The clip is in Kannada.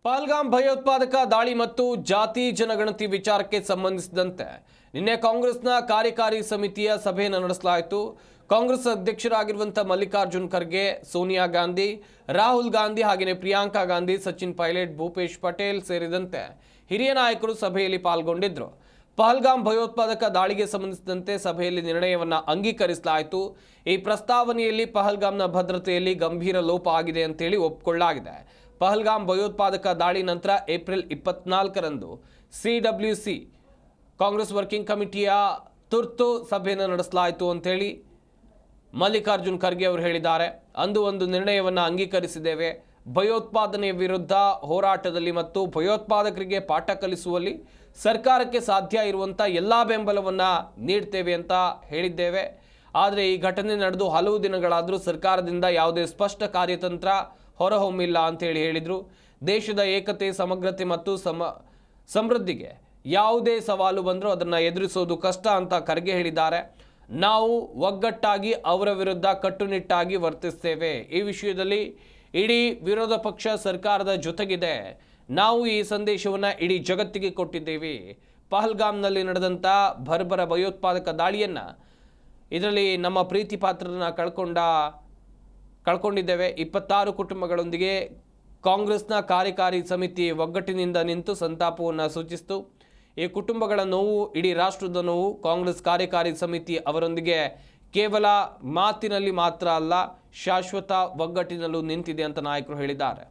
ಪಹಲ್ಗಾಮ್ ಭಯೋತ್ಪಾದಕ ದಾಳಿ ಮತ್ತು ಜಾತಿ ಜನಗಣತಿ ವಿಚಾರಕ್ಕೆ ಸಂಬಂಧಿಸಿದಂತೆ ನಿನ್ನೆ ಕಾಂಗ್ರೆಸ್ನ ಕಾರ್ಯಕಾರಿ ಸಮಿತಿಯ ಸಭೆಯನ್ನು ನಡೆಸಲಾಯಿತು. ಕಾಂಗ್ರೆಸ್ ಅಧ್ಯಕ್ಷರಾಗಿರುವಂಥ ಮಲ್ಲಿಕಾರ್ಜುನ್ ಖರ್ಗೆ, ಸೋನಿಯಾ ಗಾಂಧಿ, ರಾಹುಲ್ ಗಾಂಧಿ ಹಾಗೆಯೇ ಪ್ರಿಯಾಂಕಾ ಗಾಂಧಿ, ಸಚಿನ್ ಪೈಲಟ್, ಭೂಪೇಶ್ ಪಟೇಲ್ ಸೇರಿದಂತೆ ಹಿರಿಯ ನಾಯಕರು ಸಭೆಯಲ್ಲಿ ಪಾಲ್ಗೊಂಡಿದ್ದರು. ಪಹಲ್ಗಾಮ್ ಭಯೋತ್ಪಾದಕ ದಾಳಿಗೆ ಸಂಬಂಧಿಸಿದಂತೆ ಸಭೆಯಲ್ಲಿ ನಿರ್ಣಯವನ್ನು ಅಂಗೀಕರಿಸಲಾಯಿತು. ಈ ಪ್ರಸ್ತಾವನೆಯಲ್ಲಿ ಪಹಲ್ಗಾಮ್ನ ಭದ್ರತೆಯಲ್ಲಿ ಗಂಭೀರ ಲೋಪ ಆಗಿದೆ ಅಂತೇಳಿ ಒಪ್ಪಿಕೊಳ್ಳಲಾಗಿದೆ. ಪಹಲ್ಗಾಮ್ ಭಯೋತ್ಪಾದಕ ದಾಳಿ ನಂತರ ಏಪ್ರಿಲ್ 24ರಂದು CWC ಕಾಂಗ್ರೆಸ್ ವರ್ಕಿಂಗ್ ಕಮಿಟಿಯ ತುರ್ತು ಸಭೆಯನ್ನು ನಡೆಸಲಾಯಿತು ಅಂತೇಳಿ ಮಲ್ಲಿಕಾರ್ಜುನ್ ಖರ್ಗೆ ಅವರು ಹೇಳಿದ್ದಾರೆ. ಅಂದು ಒಂದು ನಿರ್ಣಯವನ್ನು ಅಂಗೀಕರಿಸಿದ್ದೇವೆ. ಭಯೋತ್ಪಾದನೆಯ ವಿರುದ್ಧ ಹೋರಾಟದಲ್ಲಿ ಮತ್ತು ಭಯೋತ್ಪಾದಕರಿಗೆ ಪಾಠ ಕಲಿಸುವಲ್ಲಿ ಸರ್ಕಾರಕ್ಕೆ ಸಾಧ್ಯ ಇರುವಂಥ ಎಲ್ಲ ಬೆಂಬಲವನ್ನು ನೀಡ್ತೇವೆ ಅಂತ ಹೇಳಿದ್ದೇವೆ. ಆದರೆ ಈ ಘಟನೆ ನಡೆದು ಹಲವು ದಿನಗಳಾದರೂ ಸರ್ಕಾರದಿಂದ ಯಾವುದೇ ಸ್ಪಷ್ಟ ಕಾರ್ಯತಂತ್ರ ಹೊರಹೊಮ್ಮಿಲ್ಲ ಅಂತೇಳಿ ಹೇಳಿದರು. ದೇಶದ ಏಕತೆ, ಸಮಗ್ರತೆ ಮತ್ತು ಸಮೃದ್ಧಿಗೆ ಯಾವುದೇ ಸವಾಲು ಬಂದರೂ ಅದನ್ನು ಎದುರಿಸೋದು ಕಷ್ಟ ಅಂತ ಖರ್ಗೆ ಹೇಳಿದ್ದಾರೆ. ನಾವು ಒಗ್ಗಟ್ಟಾಗಿ ಅವರ ವಿರುದ್ಧ ಕಟ್ಟುನಿಟ್ಟಾಗಿ ವರ್ತಿಸ್ತೇವೆ. ಈ ವಿಷಯದಲ್ಲಿ ಇಡೀ ವಿರೋಧ ಪಕ್ಷ ಸರ್ಕಾರದ ಜೊತೆಗಿದೆ. ನಾವು ಈ ಸಂದೇಶವನ್ನು ಇಡೀ ಜಗತ್ತಿಗೆ ಕೊಟ್ಟಿದ್ದೇವೆ. ಪಹಲ್ಗಾಮ್ನಲ್ಲಿ ನಡೆದಂಥ ಬರ್ಬರ ಭಯೋತ್ಪಾದಕ ದಾಳಿಯನ್ನು ಇದರಲ್ಲಿ ನಮ್ಮ ಪ್ರೀತಿ ಪಾತ್ರರನ್ನು ಕಳ್ಕೊಂಡಿದ್ದೇವೆ. 26 ಕುಟುಂಬಗಳೊಂದಿಗೆ ಕಾಂಗ್ರೆಸ್ನ ಕಾರ್ಯಕಾರಿ ಸಮಿತಿ ಒಗ್ಗಟ್ಟಿನಿಂದ ನಿಂತು ಸಂತಾಪವನ್ನು ಸೂಚಿಸಿತು. ಈ ಕುಟುಂಬಗಳ ನೋವು ಇಡೀ ರಾಷ್ಟ್ರದ ನೋವು. ಕಾಂಗ್ರೆಸ್ ಕಾರ್ಯಕಾರಿ ಸಮಿತಿ ಅವರೊಂದಿಗೆ ಕೇವಲ ಮಾತಿನಲ್ಲಿ ಮಾತ್ರ ಅಲ್ಲ, ಶಾಶ್ವತ ಒಗ್ಗಟ್ಟಿನಲ್ಲೂ ನಿಂತಿದೆ ಅಂತ ನಾಯಕರು ಹೇಳಿದ್ದಾರೆ.